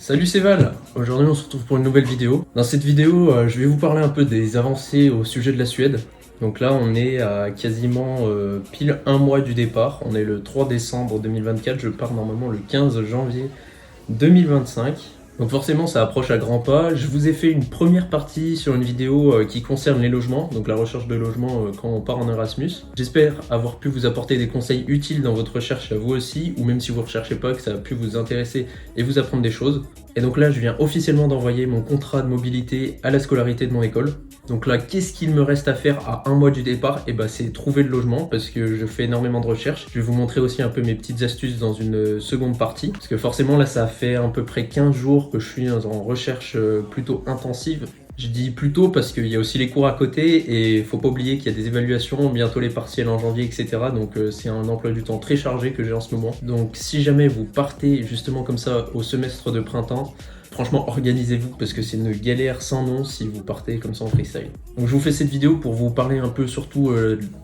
Salut, c'est Val. Aujourd'hui on se retrouve pour une nouvelle vidéo. Dans cette vidéo je vais vous parler un peu des avancées au sujet de la Suède. Donc là on est à quasiment pile un mois du départ. On est le 3 décembre 2024, je pars normalement le 15 janvier 2025. Donc forcément ça approche à grands pas. Je vous ai fait une première partie sur une vidéo qui concerne les logements, donc la recherche de logement quand on part en Erasmus. J'espère avoir pu vous apporter des conseils utiles dans votre recherche à vous aussi, ou même si vous ne recherchez pas, que ça a pu vous intéresser et vous apprendre des choses. Et donc là je viens officiellement d'envoyer mon contrat de mobilité à la scolarité de mon école. Donc là, qu'est-ce qu'il me reste à faire à un mois du départ? Et bah c'est trouver le logement, parce que je fais énormément de recherches. Je vais vous montrer aussi un peu mes petites astuces dans une seconde partie, parce que forcément là ça fait à peu près 15 jours que je suis en recherche plutôt intensive. Je dis plutôt parce qu'il y a aussi les cours à côté et faut pas oublier qu'il y a des évaluations, bientôt les partiels en janvier, etc. Donc c'est un emploi du temps très chargé que j'ai en ce moment. Donc si jamais vous partez justement comme ça au semestre de printemps, franchement, organisez-vous parce que c'est une galère sans nom si vous partez comme ça en freestyle. Donc je vous fais cette vidéo pour vous parler un peu surtout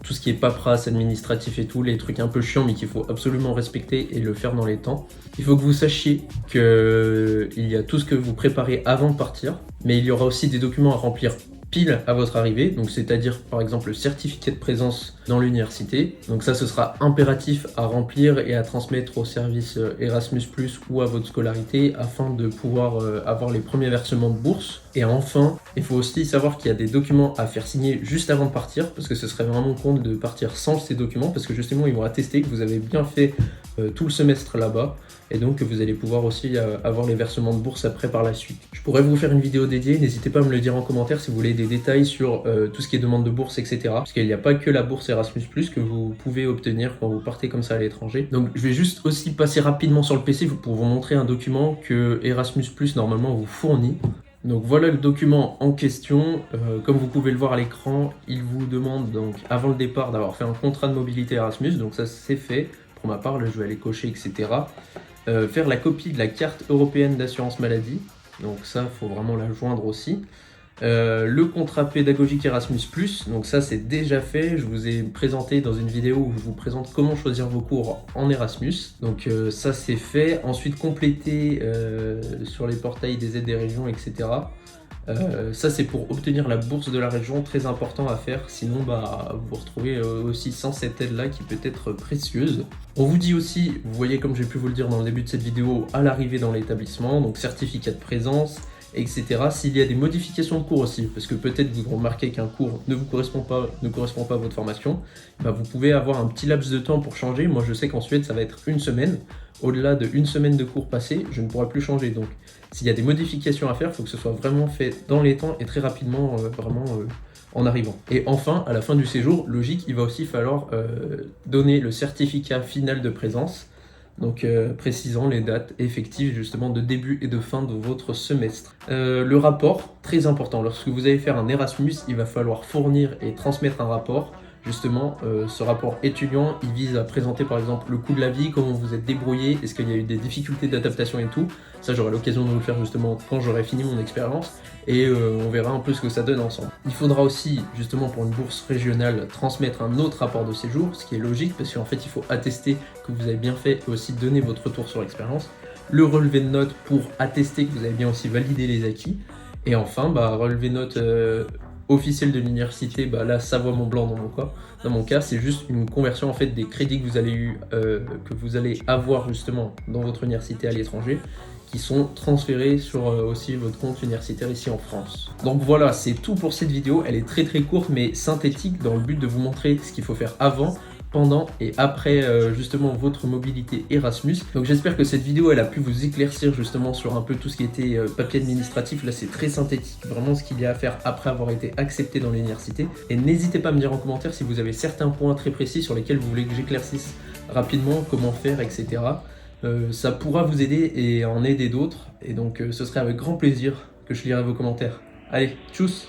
tout ce qui est paperasse, administratif et tout, les trucs un peu chiants mais qu'il faut absolument respecter et le faire dans les temps. Il faut que vous sachiez qu'il y a tout ce que vous préparez avant de partir, mais il y aura aussi des documents à remplir pile à votre arrivée, donc c'est-à-dire par exemple le certificat de présence dans l'université. Donc ça, ce sera impératif à remplir et à transmettre au service Erasmus+ ou à votre scolarité afin de pouvoir avoir les premiers versements de bourse. Et enfin, il faut aussi savoir qu'il y a des documents à faire signer juste avant de partir, parce que ce serait vraiment con de partir sans ces documents, parce que justement ils vont attester que vous avez bien fait tout le semestre là-bas, et donc vous allez pouvoir aussi avoir les versements de bourse après par la suite. Je pourrais vous faire une vidéo dédiée, n'hésitez pas à me le dire en commentaire si vous voulez des détails sur tout ce qui est demande de bourse, etc. Parce qu'il n'y a pas que la bourse Erasmus+ que vous pouvez obtenir quand vous partez comme ça à l'étranger. Donc je vais juste aussi passer rapidement sur le PC pour vous montrer un document que Erasmus+ normalement vous fournit. Donc voilà le document en question. Comme vous pouvez le voir à l'écran, il vous demande donc avant le départ d'avoir fait un contrat de mobilité Erasmus, donc ça c'est fait. Pour ma part, là, je vais aller cocher, etc. Faire la copie de la carte européenne d'assurance maladie, donc ça, il faut vraiment la joindre aussi. Le contrat pédagogique Erasmus+, donc ça c'est déjà fait, je vous ai présenté dans une vidéo où je vous présente comment choisir vos cours en Erasmus, donc ça c'est fait. Ensuite compléter sur les portails des aides des régions, etc. Ça c'est pour obtenir la bourse de la région, très important à faire, sinon bah, vous vous retrouvez aussi sans cette aide là qui peut être précieuse. On vous dit aussi, vous voyez comme j'ai pu vous le dire dans le début de cette vidéo, à l'arrivée dans l'établissement, donc certificat de présence, etc. S'il y a des modifications de cours aussi, parce que peut-être vous remarquez qu'un cours ne vous correspond pas, à votre formation, bah vous pouvez avoir un petit laps de temps pour changer. Moi je sais qu'en Suède ça va être une semaine. Au-delà d'une semaine de cours passés, je ne pourrai plus changer. Donc s'il y a des modifications à faire, il faut que ce soit vraiment fait dans les temps et très rapidement, en arrivant. Et enfin, à la fin du séjour, logique, il va aussi falloir donner le certificat final de présence, donc précisant les dates effectives justement de début et de fin de votre semestre. Le rapport, très important, lorsque vous allez faire un Erasmus, il va falloir fournir et transmettre un rapport. Justement, ce rapport étudiant, il vise à présenter par exemple le coût de la vie, comment vous êtes débrouillé, est-ce qu'il y a eu des difficultés d'adaptation et tout. Ça, j'aurai l'occasion de vous le faire justement quand j'aurai fini mon expérience et on verra un peu ce que ça donne ensemble. Il faudra aussi, justement pour une bourse régionale, transmettre un autre rapport de séjour, ce qui est logique parce qu'en fait, il faut attester que vous avez bien fait et aussi donner votre retour sur l'expérience. Le relevé de notes pour attester que vous avez bien aussi validé les acquis. Et enfin, relevé de notes officiel de l'université, bah là Savoie-Mont-Blanc dans mon cas, c'est juste une conversion en fait des crédits que vous allez avoir justement dans votre université à l'étranger, qui sont transférés sur aussi votre compte universitaire ici en France. Donc voilà, c'est tout pour cette vidéo. Elle est très courte mais synthétique dans le but de vous montrer ce qu'il faut faire avant, pendant et après justement votre mobilité Erasmus. Donc j'espère que cette vidéo elle a pu vous éclaircir justement sur un peu tout ce qui était papier administratif. Là c'est très synthétique, vraiment ce qu'il y a à faire après avoir été accepté dans l'université. Et n'hésitez pas à me dire en commentaire si vous avez certains points très précis sur lesquels vous voulez que j'éclaircisse rapidement, comment faire, etc. Ça pourra vous aider et en aider d'autres. Et donc ce serait avec grand plaisir que je lirai vos commentaires. Allez, tchuss!